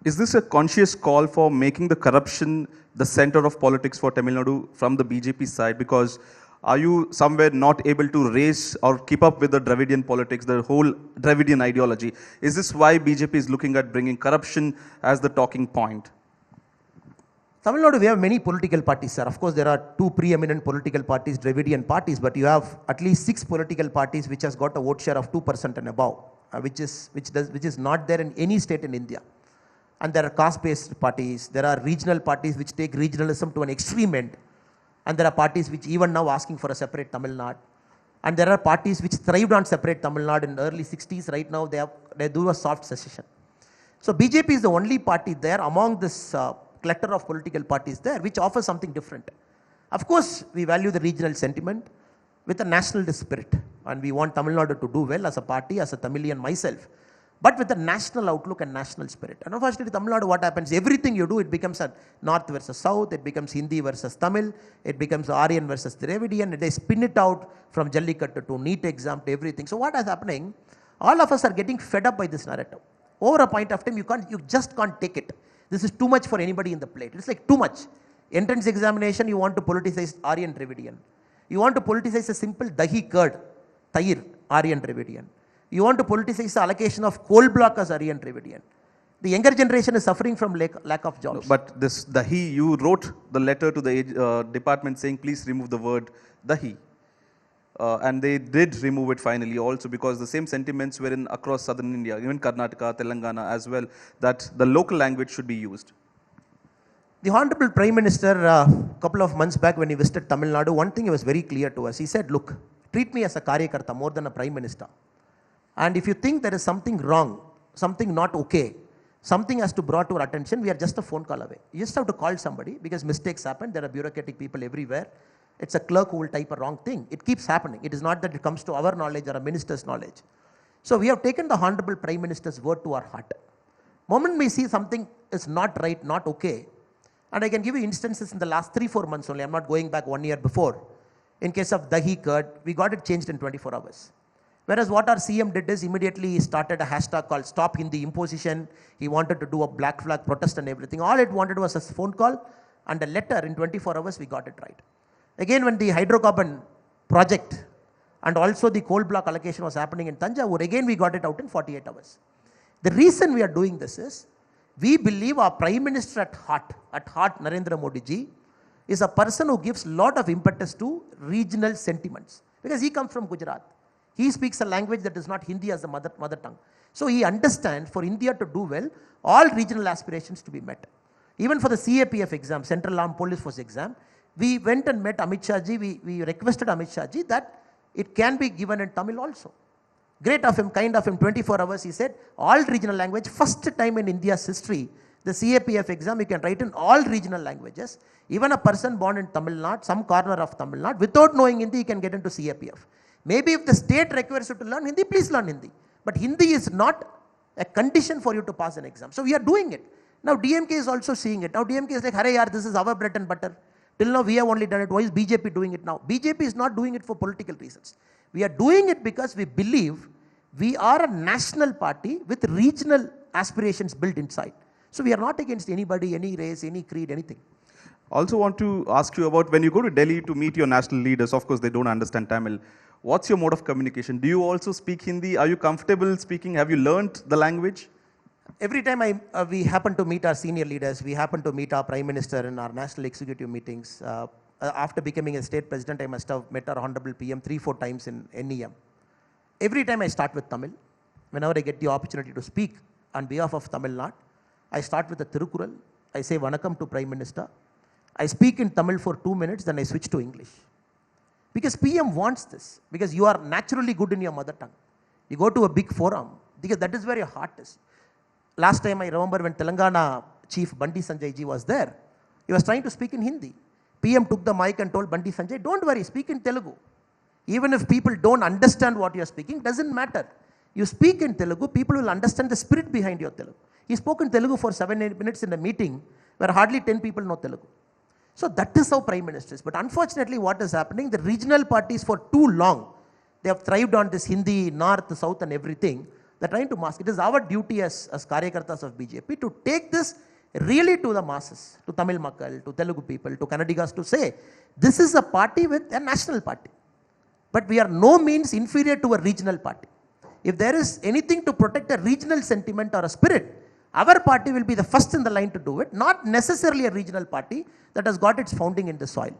Is this a conscious call for making the corruption the center of politics for Tamil Nadu from the BJP side? Because are you somewhere not able to raise or keep up with the Dravidian politics, the whole Dravidian ideology? Is this why BJP is looking at bringing corruption as the talking point? Tamil Nadu, we have many political parties, sir. Of course, there are two preeminent political parties, Dravidian parties, but you have at least 6 political parties which has got a vote share of 2% and above, which is not there in any state in India. And there are caste-based parties, there are regional parties which take regionalism to an extreme end, and there are parties which even now asking for a separate Tamil Nadu, and there are parties which thrived on separate Tamil Nadu in the early 60s. Right now they do a soft secession. So BJP is the only party there among this clutter of political parties there which offers something different. Of course, we value the regional sentiment with a nationalist spirit, and we want Tamil Nadu to do well as a party, as a Tamilian myself, but with a national outlook and national spirit. And unfortunately, Tamil Nadu, what happens? Everything you do, it becomes a North versus South, it becomes Hindi versus Tamil, it becomes Aryan versus Dravidian, and they spin it out from Jallikattu to NEET exam to everything. So what is happening? All of us are getting fed up by this narrative. Over a point of time, you just can't take it. This is too much for anybody in the plate. It's like too much. Entrance examination, you want to politicize Aryan Dravidian. You want to politicize a simple dahi curd, Tayir, Aryan Dravidian. You want to politicize the allocation of coal block as Aryan Dravidian. The younger generation is suffering from lack of jobs. But this dahi, you wrote the letter to the department saying, please remove the word dahi. And they did remove it finally also, because the same sentiments were in across southern India, even Karnataka, Telangana as well, that the local language should be used. The Honorable Prime Minister, a couple of months back when he visited Tamil Nadu, one thing was very clear to us. He said, look, treat me as a Karyakarta more than a Prime Minister. And if you think there is something wrong, something not okay, something has to be brought to our attention, we are just a phone call away. You just have to call somebody, because mistakes happen. There are bureaucratic people everywhere. It's a clerk who will type a wrong thing. It keeps happening. It is not that it comes to our knowledge or a minister's knowledge. So we have taken the Honorable Prime Minister's word to our heart. Moment we see something is not right, not okay, and I can give you instances in the last 3-4 months only. I'm not going back 1 year before. In case of dahi curd, we got it changed in 24 hours. Whereas what our CM did is immediately he started a hashtag called Stop Hindi Imposition. He wanted to do a black flag protest and everything. All it wanted was a phone call and a letter. In 24 hours, we got it right. Again, when the hydrocarbon project and also the coal block allocation was happening in Tanjavur, again we got it out in 48 hours. The reason we are doing this is, we believe our Prime Minister at heart, Narendra Modi ji, is a person who gives lot of impetus to regional sentiments. Because he comes from Gujarat. He speaks a language that is not Hindi as a mother tongue. So he understands for India to do well, all regional aspirations to be met. Even for the CAPF exam, Central Armed Police Force exam, we went and met Amit Shah ji, we requested Amit Shah ji that it can be given in Tamil also. Great of him, kind of him, 24 hours, he said, all regional language, first time in India's history, the CAPF exam, you can write in all regional languages. Even a person born in Tamil Nadu, some corner of Tamil Nadu, without knowing Hindi, he can get into CAPF. Maybe if the state requires you to learn Hindi, please learn Hindi. But Hindi is not a condition for you to pass an exam. So we are doing it. Now DMK is also seeing it. Now DMK is like, hurry yaar, this is our bread and butter. Till now we have only done it. Why is BJP doing it now? BJP is not doing it for political reasons. We are doing it because we believe we are a national party with regional aspirations built inside. So we are not against anybody, any race, any creed, anything. Also want to ask you about when you go to Delhi to meet your national leaders, of course they don't understand Tamil. What's your mode of communication? Do you also speak Hindi? Are you comfortable speaking? Have you learnt the language? Every time we happen to meet our senior leaders, we happen to meet our Prime Minister in our national executive meetings. After becoming a state president, I must have met our Honorable PM 3-4 times in NEM. Every time I start with Tamil, whenever I get the opportunity to speak on behalf of Tamil Nadu, I start with a Tirukural. I say Vanakkam to Prime Minister. I speak in Tamil for 2 minutes, then I switch to English. Because PM wants this, because you are naturally good in your mother tongue. You go to a big forum, because that is where your heart is. Last time I remember when Telangana Chief Bandi Sanjay ji was there, he was trying to speak in Hindi. PM took the mic and told Bandi Sanjay, don't worry, speak in Telugu. Even if people don't understand what you are speaking, doesn't matter. You speak in Telugu, people will understand the spirit behind your Telugu. He spoke in Telugu for 7-8 minutes in a meeting where hardly 10 people know Telugu. So that is how Prime Minister is. But unfortunately what is happening, the regional parties for too long, they have thrived on this Hindi, North, South and everything. They're trying to mask. It is our duty as Karyakartas of BJP to take this really to the masses, to Tamil Makkal, to Telugu people, to Kannadigas, to say, this is a party with a national party. But we are no means inferior to a regional party. If there is anything to protect a regional sentiment or a spirit, our party will be the first in the line to do it, not necessarily a regional party that has got its founding in the soil.